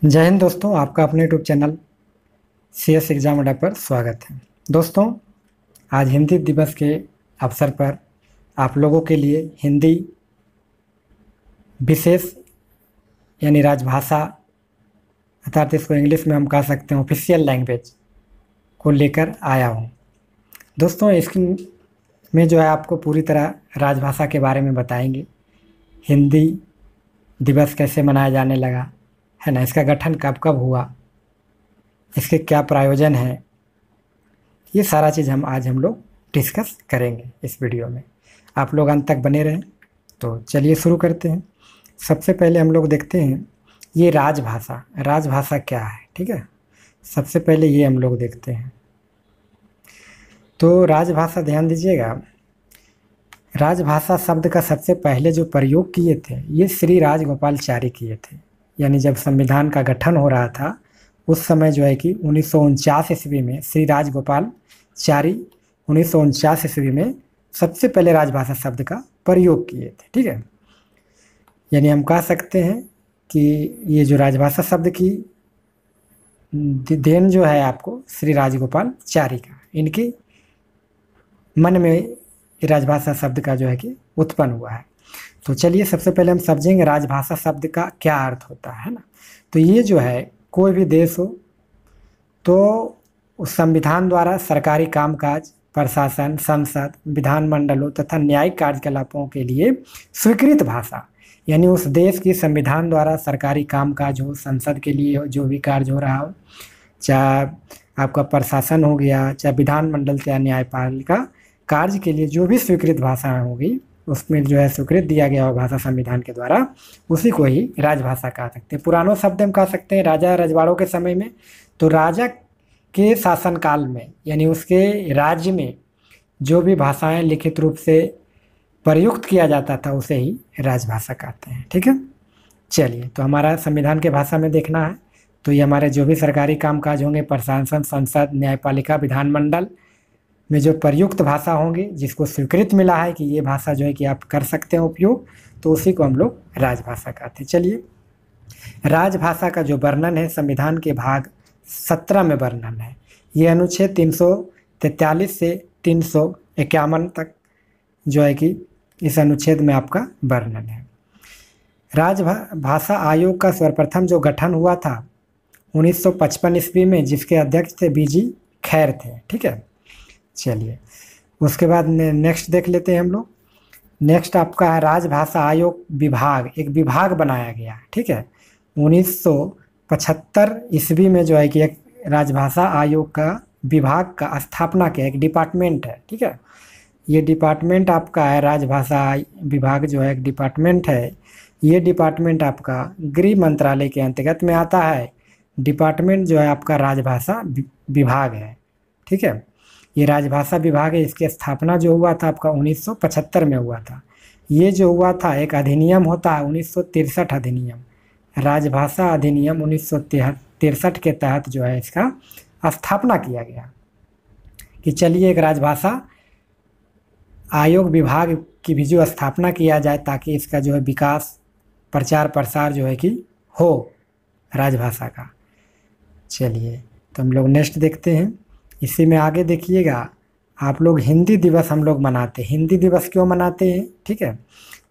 जय हिंद दोस्तों, आपका अपने यूट्यूब चैनल CS एग्ज़ाम अड्डा पर स्वागत है। दोस्तों, आज हिंदी दिवस के अवसर पर आप लोगों के लिए हिंदी विशेष यानी राजभाषा अर्थात इसको इंग्लिश में हम कह सकते हैं ऑफिशियल लैंग्वेज को लेकर आया हूँ। दोस्तों, इसमें जो है आपको पूरी तरह राजभाषा के बारे में बताएंगे। हिंदी दिवस कैसे मनाया जाने लगा है ना, इसका गठन कब कब हुआ, इसके क्या प्रयोजन है, ये सारा चीज़ आज हम लोग डिस्कस करेंगे इस वीडियो में। आप लोग अंत तक बने रहें। तो चलिए शुरू करते हैं। सबसे पहले हम लोग देखते हैं ये राजभाषा क्या है। ठीक है, सबसे पहले ये हम लोग देखते हैं। तो राजभाषा, ध्यान दीजिएगा, राजभाषा शब्द का सबसे पहले जो प्रयोग किए थे ये श्री राजगोपालाचारी किए थे। यानी जब संविधान का गठन हो रहा था उस समय जो है कि 1949 ईस्वी में श्री राजगोपालाचारी 1949 ईस्वी में सबसे पहले राजभाषा शब्द का प्रयोग किए थे। ठीक है, यानी हम कह सकते हैं कि ये जो राजभाषा शब्द की देन जो है आपको श्री राजगोपालाचारी का, इनके मन में राजभाषा शब्द का जो है कि उत्पन्न हुआ है। तो चलिए सबसे पहले हम समझेंगे राजभाषा शब्द का क्या अर्थ होता है ना। तो ये जो है कोई भी देश हो तो उस संविधान द्वारा सरकारी कामकाज, प्रशासन, संसद, विधानमंडलों तथा न्यायिक कार्यकलापों के लिए स्वीकृत भाषा, यानी उस देश की संविधान द्वारा सरकारी कामकाज हो, संसद के लिए हो, जो भी कार्य हो रहा हो, चाहे आपका प्रशासन हो गया, चाहे विधानमंडल या न्यायपालिका कार्य के लिए जो भी स्वीकृत भाषाएं होगी उसमें जो है स्वीकृत दिया गया हो भाषा संविधान के द्वारा, उसी को ही राजभाषा कह सकते हैं। पुरानों शब्द हम कह सकते हैं राजा रजवाड़ों के समय में, तो राजा के शासनकाल में यानी उसके राज्य में जो भी भाषाएं लिखित रूप से प्रयुक्त किया जाता था उसे ही राजभाषा कहते हैं। ठीक है, चलिए तो हमारा संविधान के भाषा में देखना है तो ये हमारे जो भी सरकारी कामकाज होंगे, प्रशासन, संसद, न्यायपालिका, विधानमंडल में जो प्रयुक्त भाषा होंगी, जिसको स्वीकृत मिला है कि ये भाषा जो है कि आप कर सकते हैं उपयोग, तो उसी को हम लोग राजभाषा कहते हैं। चलिए, राजभाषा का जो वर्णन है संविधान के भाग 17 में वर्णन है। ये अनुच्छेद 343 से 351 तक जो है कि इस अनुच्छेद में आपका वर्णन है। राजभाषा आयोग का सर्वप्रथम जो गठन हुआ था 1955 ईस्वी में, जिसके अध्यक्ष थे BG खैर थे। ठीक है, चलिए उसके बाद नेक्स्ट देख लेते हैं हम लोग। नेक्स्ट आपका है राजभाषा आयोग विभाग, एक विभाग बनाया गया। ठीक है, 1975 ईस्वी में जो है कि एक राजभाषा आयोग का विभाग का स्थापना किया, एक डिपार्टमेंट है। ठीक है, ये डिपार्टमेंट आपका है राजभाषा विभाग जो है एक डिपार्टमेंट है। ये डिपार्टमेंट आपका गृह मंत्रालय के अंतर्गत में आता है। डिपार्टमेंट जो है आपका राजभाषा विभाग है। ठीक है, ये राजभाषा विभाग है। इसकी स्थापना जो हुआ था आपका 1975 में हुआ था। ये जो हुआ था एक अधिनियम होता है 1963 अधिनियम, राजभाषा अधिनियम 1963 के तहत जो है इसका स्थापना किया गया कि चलिए एक राजभाषा आयोग विभाग की भी जो स्थापना किया जाए ताकि इसका जो है विकास, प्रचार प्रसार जो है कि हो राजभाषा का। चलिए तो हम लोग नेक्स्ट देखते हैं। इसी में आगे देखिएगा आप लोग हिंदी दिवस हम लोग मनाते हैं। हिंदी दिवस क्यों मनाते हैं? ठीक है,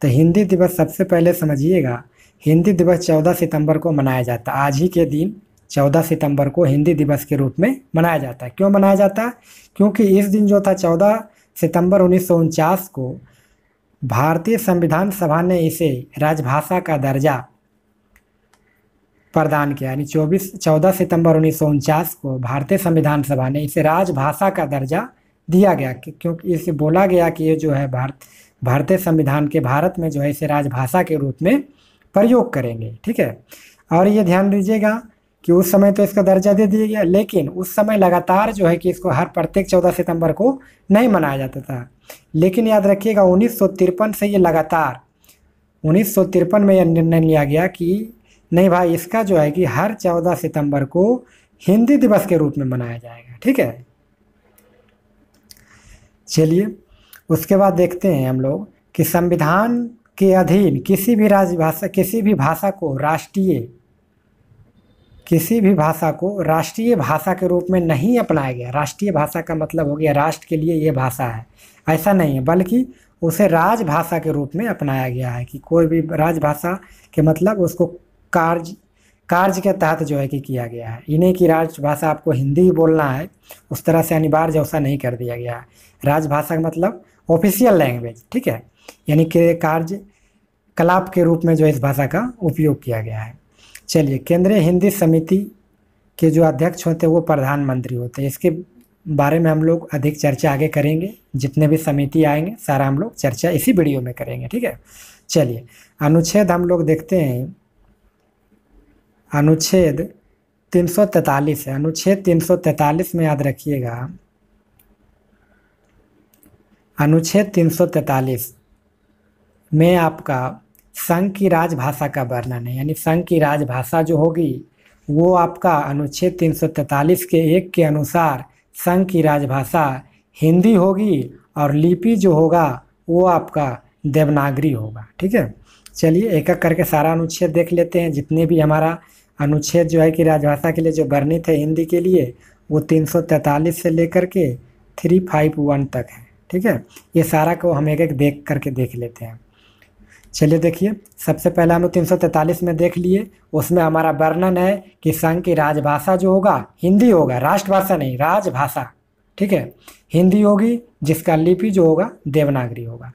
तो हिंदी दिवस सबसे पहले समझिएगा, हिंदी दिवस 14 सितंबर को मनाया जाता है। आज ही के दिन 14 सितंबर को हिंदी दिवस के रूप में मनाया जाता है। क्यों मनाया जाता है? क्योंकि इस दिन जो था 14 सितंबर 1949 को भारतीय संविधान सभा ने इसे राजभाषा का दर्जा प्रदान किया। यानी 14 सितंबर 1949 को भारतीय संविधान सभा ने इसे राजभाषा का दर्जा दिया गया, क्योंकि इसे बोला गया कि ये जो है भारतीय संविधान के भारत में जो है इसे राजभाषा के रूप में प्रयोग करेंगे। ठीक है, और ये ध्यान दीजिएगा कि उस समय तो इसका दर्जा दे दिया गया, लेकिन उस समय लगातार जो है कि इसको हर प्रत्येक 14 सितंबर को नहीं मनाया जाता था। लेकिन याद रखिएगा 1953 से ये लगातार 1953 में यह निर्णय लिया गया कि नहीं भाई, इसका जो है कि हर 14 सितंबर को हिंदी दिवस के रूप में मनाया जाएगा। ठीक है, चलिए उसके बाद देखते हैं हम लोग कि संविधान के अधीन किसी भी भाषा को राष्ट्रीय किसी भी भाषा को राष्ट्रीय भाषा के रूप में नहीं अपनाया गया। राष्ट्रीय भाषा का मतलब हो गया राष्ट्र के लिए ये भाषा है, ऐसा नहीं है, बल्कि उसे राजभाषा के रूप में अपनाया गया है। कि कोई भी राजभाषा के मतलब उसको कार्य के तहत जो है कि किया गया है। इन्हें की राजभाषा आपको हिंदी ही बोलना है उस तरह से अनिवार्य ऐसा नहीं कर दिया गया है। राजभाषा का मतलब ऑफिशियल लैंग्वेज, ठीक है, यानी कि कार्यकलाप के रूप में जो इस भाषा का उपयोग किया गया है। चलिए, केंद्रीय हिंदी समिति के जो अध्यक्ष होते हैं वो प्रधानमंत्री होते हैं। इसके बारे में हम लोग अधिक चर्चा आगे करेंगे, जितने भी समिति आएंगे सारा हम लोग चर्चा इसी वीडियो में करेंगे, ठीक है। चलिए, अनुच्छेद हम लोग देखते हैं। अनुच्छेद 343 है। अनुच्छेद 343 में याद रखिएगा, अनुच्छेद 343 में आपका संघ की राजभाषा का वर्णन है। यानी संघ की राजभाषा जो होगी वो आपका अनुच्छेद 343 के 1 के अनुसार संघ की राजभाषा हिंदी होगी और लिपि जो होगा वो आपका देवनागरी होगा, ठीक है। चलिए, एक एक करके सारा अनुच्छेद देख लेते हैं। जितने भी हमारा अनुच्छेद जो है कि राजभाषा के लिए जो वर्णित है हिंदी के लिए, वो 343 से लेकर के 351 तक है, ठीक है। ये सारा को हम एक एक देख करके देख लेते हैं। चलिए देखिए, सबसे पहले हम लोग 343 में देख लिए। उसमें हमारा वर्णन है कि संघ की राजभाषा जो होगा हिंदी होगा, राष्ट्रभाषा नहीं, राजभाषा, ठीक है, हिंदी होगी, जिसका लिपि जो होगा देवनागरी होगा।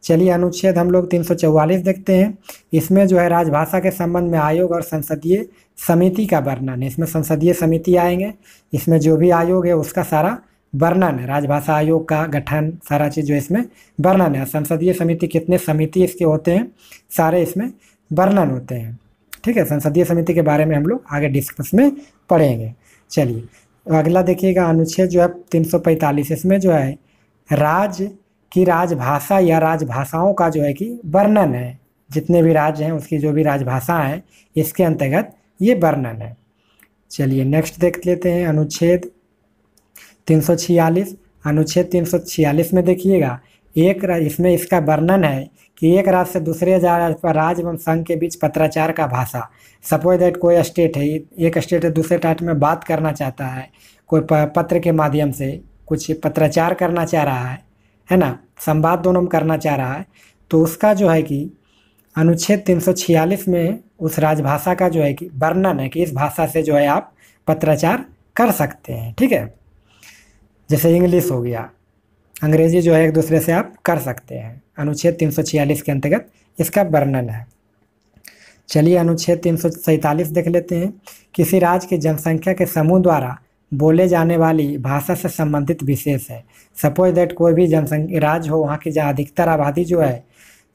चलिए, अनुच्छेद हम लोग 344 देखते हैं। इसमें जो है राजभाषा के संबंध में आयोग और संसदीय समिति का वर्णन है। इसमें संसदीय समिति आएंगे, इसमें जो भी आयोग है उसका सारा वर्णन है। राजभाषा आयोग का गठन, सारा चीज़ जो इसमें वर्णन है। संसदीय समिति, कितने समिति इसके होते हैं, सारे इसमें वर्णन होते हैं, ठीक है। संसदीय समिति के बारे में हम लोग आगे डिस्कस में पढ़ेंगे। चलिए, अगला देखिएगा, अनुच्छेद जो है 345। इसमें जो है राज्य की राजभाषा या राजभाषाओं का जो है कि वर्णन है। जितने भी राज्य हैं उसकी जो भी राजभाषा है इसके अंतर्गत ये वर्णन है। चलिए, नेक्स्ट देख लेते हैं अनुच्छेद 346। अनुच्छेद 346 में देखिएगा, इसमें इसका वर्णन है कि एक राज्य से दूसरे राज्य एवं संघ के बीच पत्राचार का भाषा। सपोज दैट कोई स्टेट है, एक स्टेट है दूसरे स्टेट में बात करना चाहता है, कोई पत्र के माध्यम से कुछ पत्राचार करना चाह रहा है ना, संवाद दोनों में करना चाह रहा है, तो उसका जो है कि अनुच्छेद 346 में उस राजभाषा का जो है कि वर्णन है कि इस भाषा से जो है आप पत्राचार कर सकते हैं, ठीक है। जैसे इंग्लिश हो गया, अंग्रेजी जो है एक दूसरे से आप कर सकते हैं। अनुच्छेद 346 के अंतर्गत इसका वर्णन है। चलिए, अनुच्छेद 347 देख लेते हैं। किसी राज्य की जनसंख्या के समूह द्वारा बोले जाने वाली भाषा से संबंधित विशेष है। सपोज दैट कोई भी जनसंख्या राज्य हो, वहाँ की जहाँ अधिकतर आबादी जो है,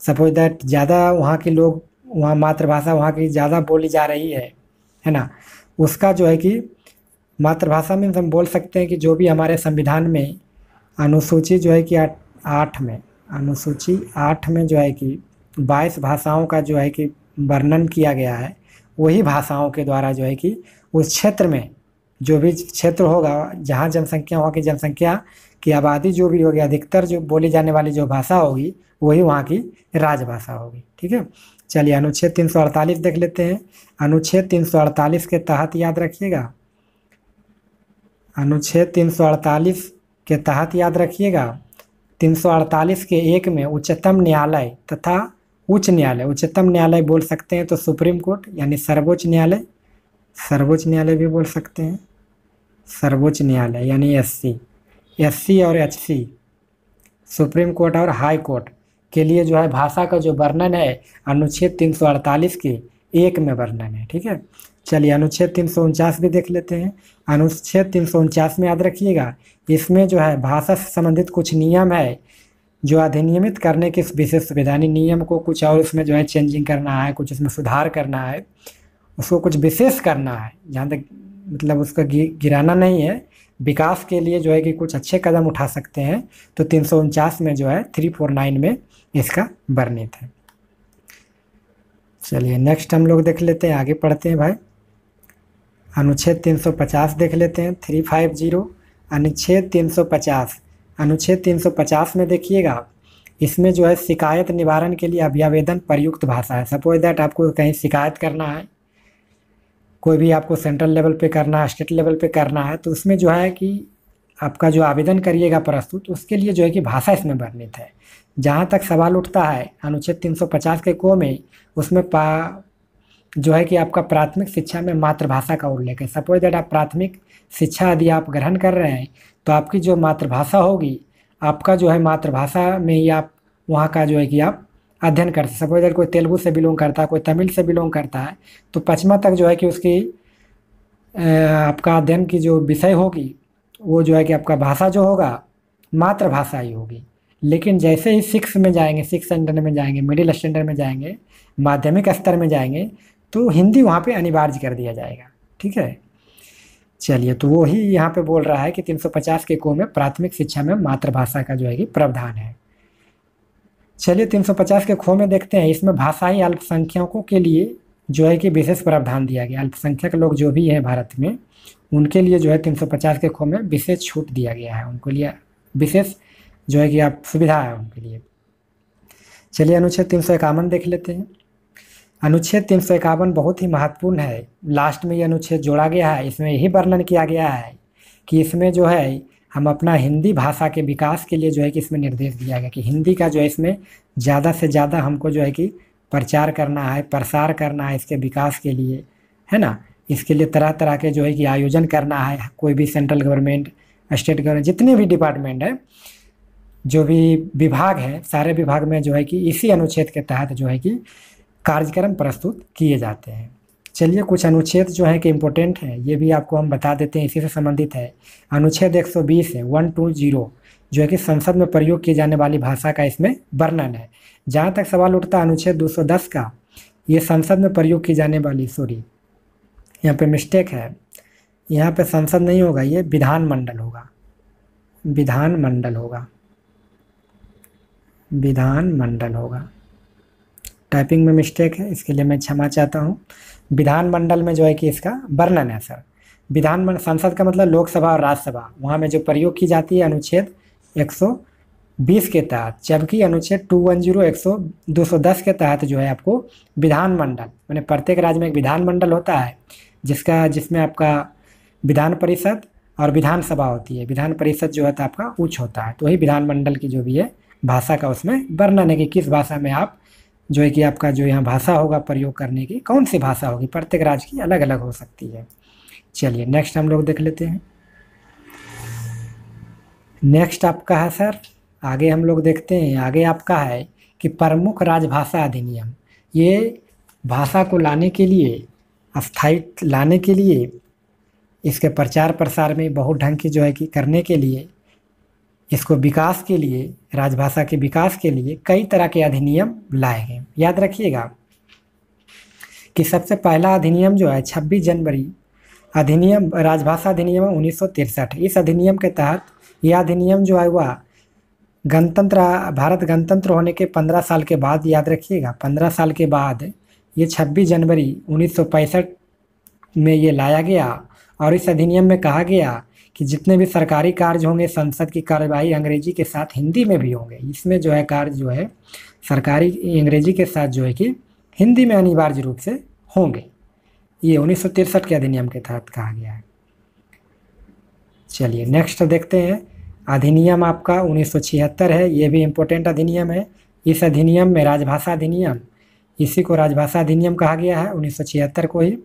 सपोज दैट ज़्यादा वहाँ के लोग, वहाँ मातृभाषा वहाँ की ज़्यादा बोली जा रही है ना, उसका जो है कि मातृभाषा में हम बोल सकते हैं कि जो भी हमारे संविधान में अनुसूची जो है कि 8 में, अनुसूची 8 में जो है कि 22 भाषाओं का जो है कि वर्णन किया गया है, वही भाषाओं के द्वारा जो है कि उस क्षेत्र में जो भी क्षेत्र होगा जहाँ जनसंख्या, वहाँ की जनसंख्या की आबादी जो भी होगी, अधिकतर जो बोली जाने वाली जो भाषा होगी वही वहाँ की राजभाषा होगी, ठीक है। चलिए, अनुच्छेद 348 देख लेते हैं। अनुच्छेद 348 के तहत याद रखिएगा, अनुच्छेद 348 के तहत याद रखिएगा, 348 के 1 में उच्चतम न्यायालय तथा उच्च न्यायालय, उच्चतम न्यायालय बोल सकते हैं तो सुप्रीम कोर्ट यानी सर्वोच्च न्यायालय, सर्वोच्च न्यायालय भी बोल सकते हैं, सर्वोच्च न्यायालय यानी एससी और एचसी, सुप्रीम कोर्ट और हाई कोर्ट के लिए जो है भाषा का जो वर्णन है अनुच्छेद 348 के 1 में वर्णन है, ठीक है। चलिए, अनुच्छेद 349 भी देख लेते हैं। अनुच्छेद 349 में याद रखिएगा, इसमें जो है भाषा से संबंधित कुछ नियम है जो अधिनियमित करने की विशेष सुविधा, यानी नियम को कुछ और उसमें जो है चेंजिंग करना है, कुछ उसमें सुधार करना है, उसको कुछ विशेष करना है, जहाँ तक मतलब उसका गिराना नहीं है, विकास के लिए जो है कि कुछ अच्छे कदम उठा सकते हैं। तो 349 में जो है 349 में इसका वर्णित है। चलिए, नेक्स्ट हम लोग देख लेते हैं, आगे पढ़ते हैं भाई। अनुच्छेद 350 देख लेते हैं, 350। अनुच्छेद 350, अनुच्छेद 350 में देखिएगा, इसमें जो है शिकायत निवारण के लिए अभ्यावेदन प्रयुक्त भाषा है। सपोज दैट आपको कहीं शिकायत करना है कोई भी आपको सेंट्रल लेवल पे करना है, स्टेट लेवल पे करना है, तो उसमें जो है कि आपका जो आवेदन करिएगा प्रस्तुत, उसके लिए जो है कि भाषा इसमें वर्णित है। जहाँ तक सवाल उठता है अनुच्छेद 350 के को में, उसमें जो है कि आपका प्राथमिक शिक्षा में मातृभाषा का उल्लेख है। सपोज दैट आप प्राथमिक शिक्षा यदि आप ग्रहण कर रहे हैं, तो आपकी जो मातृभाषा होगी, आपका जो है मातृभाषा में ही आप वहाँ का जो है कि आप अध्ययन करते। सपोज दैट कोई तेलुगु से बिलोंग करता है, कोई तमिल से बिलोंग करता है, तो पचमा तक जो है कि उसकी आपका अध्ययन की जो विषय होगी, वो जो है कि आपका भाषा जो होगा मातृभाषा ही होगी। लेकिन जैसे ही सिक्स में जाएंगे, सिक्स स्टैंडर्ड में जाएंगे, मिडिल स्टैंडर्ड में जाएंगे, माध्यमिक स्तर में जाएंगे, तो हिंदी वहाँ पे अनिवार्य कर दिया जाएगा। ठीक है, चलिए, तो वो ही यहाँ पे बोल रहा है कि 350 के को में प्राथमिक शिक्षा में मातृभाषा का जो है कि प्रावधान है। चलिए 350 के खो में देखते हैं, इसमें भाषाई अल्पसंख्यकों के लिए जो है कि विशेष प्रावधान दिया गया। अल्पसंख्यक लोग जो भी हैं भारत में, उनके लिए जो है 350 के खो में विशेष छूट दिया गया है, उनके लिए विशेष जो है कि आप सुविधा है उनके लिए। चलिए अनुच्छेद 351 देख लेते हैं। अनुच्छेद 351 बहुत ही महत्वपूर्ण है। लास्ट में ये अनुच्छेद जोड़ा गया है, इसमें यही वर्णन किया गया है कि इसमें जो है हम अपना हिंदी भाषा के विकास के लिए जो है कि इसमें निर्देश दिया गया कि हिंदी का जो है इसमें ज़्यादा से ज़्यादा हमको जो है कि प्रचार करना है, प्रसार करना है इसके विकास के लिए, है ना। इसके लिए तरह तरह के जो है कि आयोजन करना है। कोई भी सेंट्रल गवर्नमेंट, स्टेट गवर्नमेंट, जितने भी डिपार्टमेंट है, जो भी विभाग हैं, सारे विभाग में जो है कि इसी अनुच्छेद के तहत जो है कि कार्यक्रम प्रस्तुत किए जाते हैं। चलिए कुछ अनुच्छेद जो है कि इम्पोर्टेंट है, ये भी आपको हम बता देते हैं, इसी से संबंधित है। अनुच्छेद 120 है, 120, जो है कि संसद में प्रयोग की जाने वाली भाषा का इसमें वर्णन है। जहाँ तक सवाल उठता है अनुच्छेद 210 का, ये संसद में प्रयोग की जाने वाली, सॉरी यहाँ पे मिस्टेक है, यहाँ पे संसद नहीं होगा, ये विधानमंडल होगा, विधानमंडल होगा, विधानमंडल होगा। टाइपिंग में मिस्टेक है, इसके लिए मैं क्षमा चाहता हूँ। विधानमंडल में जो है कि इसका वर्णन है सर। विधानमंडल, संसद का मतलब लोकसभा और राज्यसभा, वहाँ में जो प्रयोग की जाती है अनुच्छेद 120 के तहत, जबकि अनुच्छेद 210, 210 के तहत जो है आपको विधानमंडल, मैंने प्रत्येक राज्य में एक विधानमंडल होता है, जिसमें आपका विधान परिषद और विधानसभा होती है। विधान परिषद जो होता है आपका उच्च होता है, तो वही विधानमंडल की जो भी है भाषा का उसमें वर्णन है कि किस भाषा में आप जो है कि आपका जो यहाँ भाषा होगा प्रयोग करने की, कौन सी भाषा होगी, प्रत्येक राज्य की अलग अलग हो सकती है। चलिए नेक्स्ट हम लोग देख लेते हैं। नेक्स्ट आपका है सर, आगे हम लोग देखते हैं, आगे आपका है कि प्रमुख राजभाषा अधिनियम। ये भाषा को लाने के लिए, अस्थायी लाने के लिए, इसके प्रचार प्रसार में बहुत ढंग की जो है कि करने के लिए, इसको विकास के लिए, राजभाषा के विकास के लिए कई तरह के अधिनियम लाए गए। याद रखिएगा कि सबसे पहला अधिनियम जो है 26 जनवरी अधिनियम, राजभाषा अधिनियम 1963। इस अधिनियम के तहत यह अधिनियम जो है वह भारत गणतंत्र होने के 15 साल के बाद, याद रखिएगा 15 साल के बाद, ये 26 जनवरी 1965 में ये लाया गया। और इस अधिनियम में कहा गया कि जितने भी सरकारी कार्य होंगे, संसद की कार्यवाही अंग्रेजी के साथ हिंदी में भी होंगे। इसमें जो है कार्य जो है सरकारी अंग्रेजी के साथ जो है कि हिंदी में अनिवार्य रूप से होंगे। ये 1963 के अधिनियम के तहत कहा गया है। चलिए नेक्स्ट देखते हैं। अधिनियम आपका 1976 है, ये भी इम्पोर्टेंट अधिनियम है। इस अधिनियम में राजभाषा अधिनियम, इसी को राजभाषा अधिनियम कहा गया है, 1976 को ही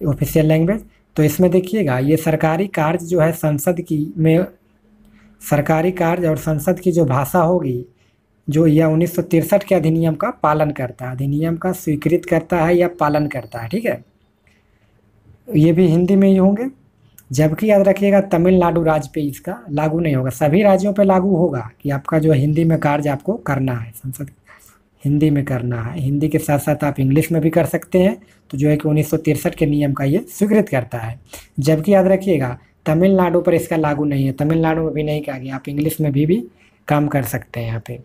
ऑफिशियल लैंग्वेज। तो इसमें देखिएगा, ये सरकारी कार्य जो है संसद की में, सरकारी कार्य और संसद की जो भाषा होगी, जो यह 1963 के अधिनियम का पालन करता है, अधिनियम का स्वीकृत करता है या पालन करता है। ठीक है, ये भी हिंदी में ही होंगे। जबकि याद रखिएगा तमिलनाडु राज्य पे इसका लागू नहीं होगा, सभी राज्यों पे लागू होगा कि आपका जो हिंदी में कार्य आपको करना है, संसद हिंदी में करना है। हिंदी के साथ साथ आप इंग्लिश में भी कर सकते हैं, तो जो है कि 1963 के नियम का ये स्वीकृत करता है। जबकि याद रखिएगा तमिलनाडु पर इसका लागू नहीं है, तमिलनाडु में भी नहीं कहा गया, आप इंग्लिश में भी काम कर सकते हैं यहाँ पे।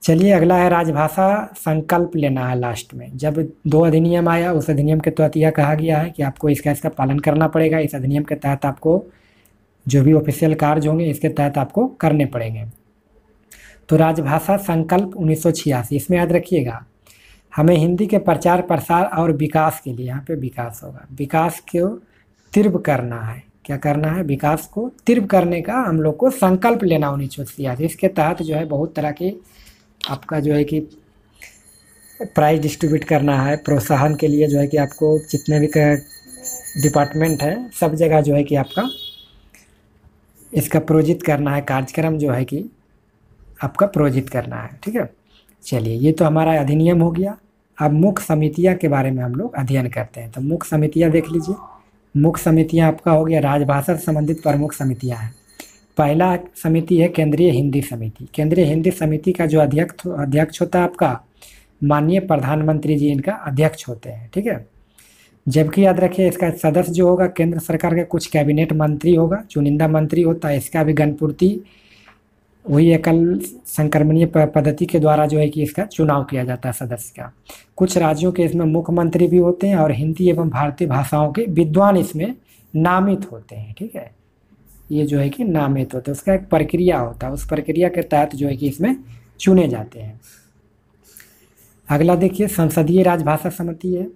चलिए अगला है राजभाषा संकल्प लेना है लास्ट में। जब 2 अधिनियम आया, उस अधिनियम के तहत यह कहा गया है कि आपको इसका पालन करना पड़ेगा। इस अधिनियम के तहत आपको जो भी ऑफिशियल कार्य होंगे इसके तहत आपको करने पड़ेंगे। तो राजभाषा संकल्प 1986, इसमें याद रखिएगा हमें हिंदी के प्रचार प्रसार और विकास के लिए, यहाँ पे विकास होगा, विकास को तीव्र करना है। क्या करना है? विकास को तीव्र करने का हम लोग को संकल्प लेना 1986। इसके तहत जो है बहुत तरह की आपका जो है कि प्राइज डिस्ट्रीब्यूट करना है, प्रोत्साहन के लिए जो है कि आपको जितने भी डिपार्टमेंट है सब जगह जो है कि आपका इसका प्रोजित करना है, कार्यक्रम जो है कि आपका प्रोजित करना है। ठीक है, चलिए ये तो हमारा अधिनियम हो गया। अब मुख्य समितियां के बारे में हम लोग अध्ययन करते हैं। तो मुख्य समितियां देख लीजिए। मुख्य समितियां आपका हो गया राजभाषा से संबंधित प्रमुख समितियां हैं। पहला समिति है केंद्रीय हिंदी समिति। केंद्रीय हिंदी समिति का जो अध्यक्ष होता है आपका माननीय प्रधानमंत्री जी इनका अध्यक्ष होते हैं। ठीक है, जबकि याद रखिए इसका सदस्य जो होगा केंद्र सरकार के कुछ कैबिनेट मंत्री होगा, चुनिंदा मंत्री होता है। इसका भी गणपूर्ति वही एकल संक्रमणीय पद्धति के द्वारा जो है कि इसका चुनाव किया जाता है सदस्य का। कुछ राज्यों के इसमें मुख्यमंत्री भी होते हैं और हिंदी एवं भारतीय भाषाओं के विद्वान इसमें नामित होते हैं। ठीक है, ये जो है कि नामित होते हैं, उसका एक प्रक्रिया होता है, उस प्रक्रिया के तहत जो है कि इसमें चुने जाते हैं। अगला देखिए संसदीय राजभाषा समिति है।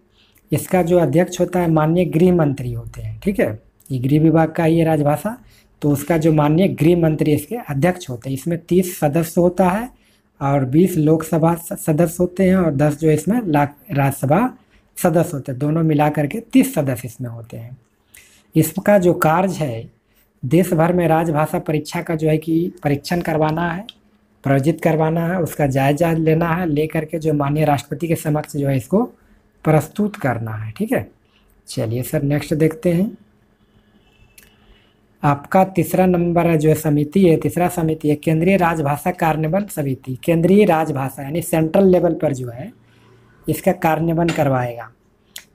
इसका जो अध्यक्ष होता है माननीय गृह मंत्री होते हैं। ठीक है, ये गृह विभाग का ये राजभाषा, तो उसका जो माननीय गृह मंत्री इसके अध्यक्ष होते हैं। इसमें 30 सदस्य होता है और 20 लोकसभा सदस्य होते हैं और 10 जो इसमें राज्यसभा सदस्य होते हैं। दोनों मिला करके 30 सदस्य इसमें होते हैं। इसका जो कार्य है देश भर में राजभाषा परीक्षा का जो है कि परीक्षण करवाना है, प्रायोजित करवाना है, उसका जायजा लेना है, ले करके जो माननीय राष्ट्रपति के समक्ष जो है इसको प्रस्तुत करना है। ठीक है, चलिए सर नेक्स्ट देखते हैं। आपका तीसरा नंबर जो समिति है, तीसरा समिति है केंद्रीय राजभाषा कार्यान्वयन समिति। केंद्रीय राजभाषा यानी सेंट्रल लेवल पर जो है इसका कार्यान्वयन करवाएगा।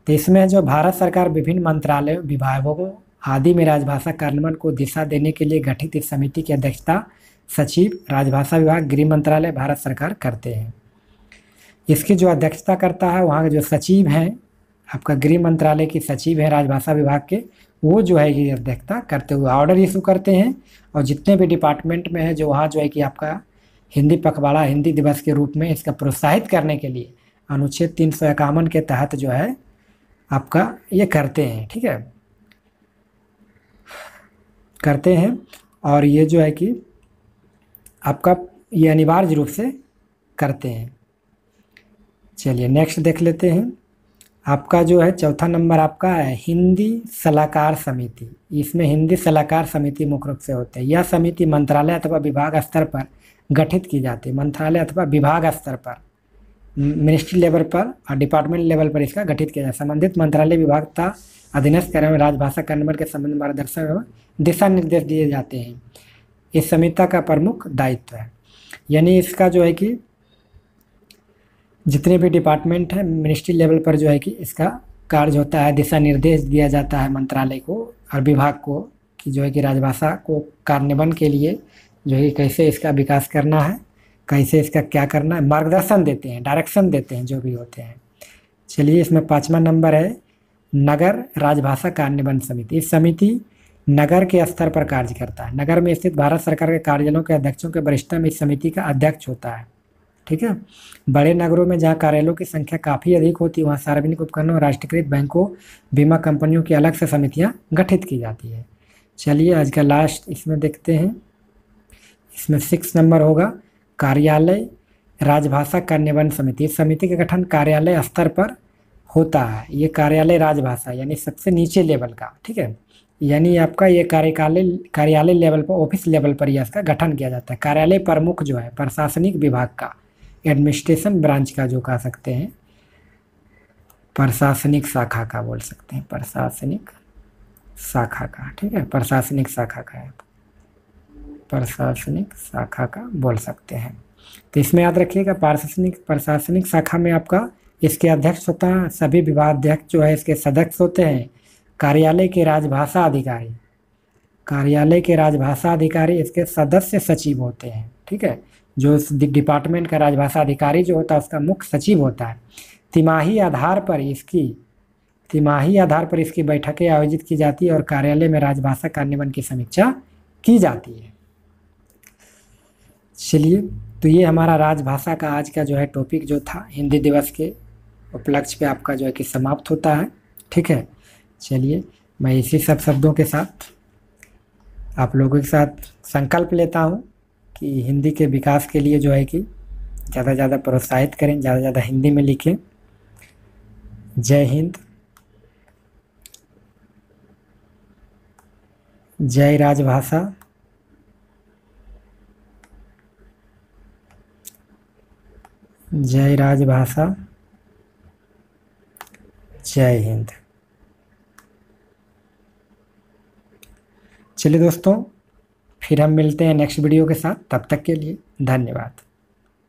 तो इसमें जो भारत सरकार विभिन्न मंत्रालयों विभागों आदि में राजभाषा कार्यान्वयन को दिशा देने के लिए गठित इस समिति की अध्यक्षता सचिव, राजभाषा विभाग, गृह मंत्रालय, भारत सरकार करते हैं। इसकी जो अध्यक्षता करता है वहाँ के जो सचिव हैं, आपका गृह मंत्रालय की सचिव है राजभाषा विभाग के, वो जो है कि अध्यक्षता करते हुए ऑर्डर इशू करते हैं। और जितने भी डिपार्टमेंट में है जो वहाँ जो है कि आपका हिंदी पखवाड़ा, हिंदी दिवस के रूप में इसका प्रोत्साहित करने के लिए अनुच्छेद 351 के तहत जो है आपका ये करते हैं। ठीक है, करते हैं और ये जो है कि आपका ये अनिवार्य रूप से करते हैं। चलिए नेक्स्ट देख लेते हैं। आपका जो है चौथा नंबर आपका है हिंदी सलाहकार समिति। इसमें हिंदी सलाहकार समिति मुख्य रूप से होते हैं। यह समिति मंत्रालय अथवा विभाग स्तर पर गठित की जाती है। मंत्रालय अथवा विभाग स्तर पर, मिनिस्ट्री लेवल पर और डिपार्टमेंट लेवल पर इसका गठित किया जाता है। संबंधित मंत्रालय विभाग तथा अधीनस्थ कार्यों में राजभाषा कार्यान्वयन के संबंध में मार्गदर्शन एवं दिशा निर्देश दिए जाते हैं। इस समिति का प्रमुख दायित्व है, यानी इसका जो है कि जितने भी डिपार्टमेंट हैं मिनिस्ट्री लेवल पर जो है कि इसका कार्य होता है, दिशा निर्देश दिया जाता है मंत्रालय को और विभाग को कि जो है कि राजभाषा को कार्यान्वयन के लिए जो है कैसे इसका विकास करना है, कैसे इसका क्या करना है, मार्गदर्शन देते हैं, डायरेक्शन देते हैं जो भी होते हैं। चलिए इसमें 5वां नंबर है नगर राजभाषा कार्यान्वयन समिति। इस समिति नगर के स्तर पर कार्य करता है। नगर में स्थित भारत सरकार के कार्यालयों के अध्यक्षों के वरिष्ठतम इस समिति का अध्यक्ष होता है। ठीक है, बड़े नगरों में जहाँ कार्यालयों की संख्या काफ़ी अधिक होती है वहाँ सार्वजनिक उपकरणों और राष्ट्रीयकृत बैंकों, बीमा कंपनियों की अलग से समितियाँ गठित की जाती है। चलिए आज का लास्ट इसमें देखते हैं। इसमें 6 नंबर होगा कार्यालय राजभाषा कार्यान्वयन समिति। इस समिति का गठन कार्यालय स्तर पर होता है। ये कार्यालय राजभाषा यानी सबसे नीचे लेवल का, ठीक है, यानी आपका ये कार्यालय लेवल पर, ऑफिस लेवल पर यह इसका गठन किया जाता है। कार्यालय प्रमुख जो है प्रशासनिक विभाग का, एडमिनिस्ट्रेशन ब्रांच का जो कह सकते हैं, प्रशासनिक शाखा का बोल सकते हैं, प्रशासनिक शाखा का, ठीक है, प्रशासनिक शाखा का है, प्रशासनिक शाखा का बोल सकते हैं। तो इसमें याद रखिएगा प्रशासनिक शाखा में आपका इसके अध्यक्ष होता है, सभी विभागाध्यक्ष जो है इसके सदस्य होते हैं। कार्यालय के राजभाषा अधिकारी, कार्यालय के राजभाषा अधिकारी इसके सदस्य सचिव होते हैं। ठीक है, जो इस डिपार्टमेंट का राजभाषा अधिकारी जो होता है उसका मुख्य सचिव होता है। तिमाही आधार पर इसकी बैठकें आयोजित की जाती है और कार्यालय में राजभाषा कार्यान्वयन की समीक्षा की जाती है। चलिए, तो ये हमारा राजभाषा का आज का जो है टॉपिक जो था हिंदी दिवस के उपलक्ष्य पे आपका जो है कि समाप्त होता है। ठीक है, चलिए मैं इसी सब शब्दों के साथ आप लोगों के साथ संकल्प लेता हूँ कि हिंदी के विकास के लिए जो है कि ज़्यादा से ज़्यादा प्रोत्साहित करें, ज़्यादा से ज़्यादा हिंदी में लिखें। जय हिंद, जय राजभाषा, जय राजभाषा, जय हिंद। चलिए दोस्तों, फिर हम मिलते हैं नेक्स्ट वीडियो के साथ, तब तक के लिए धन्यवाद।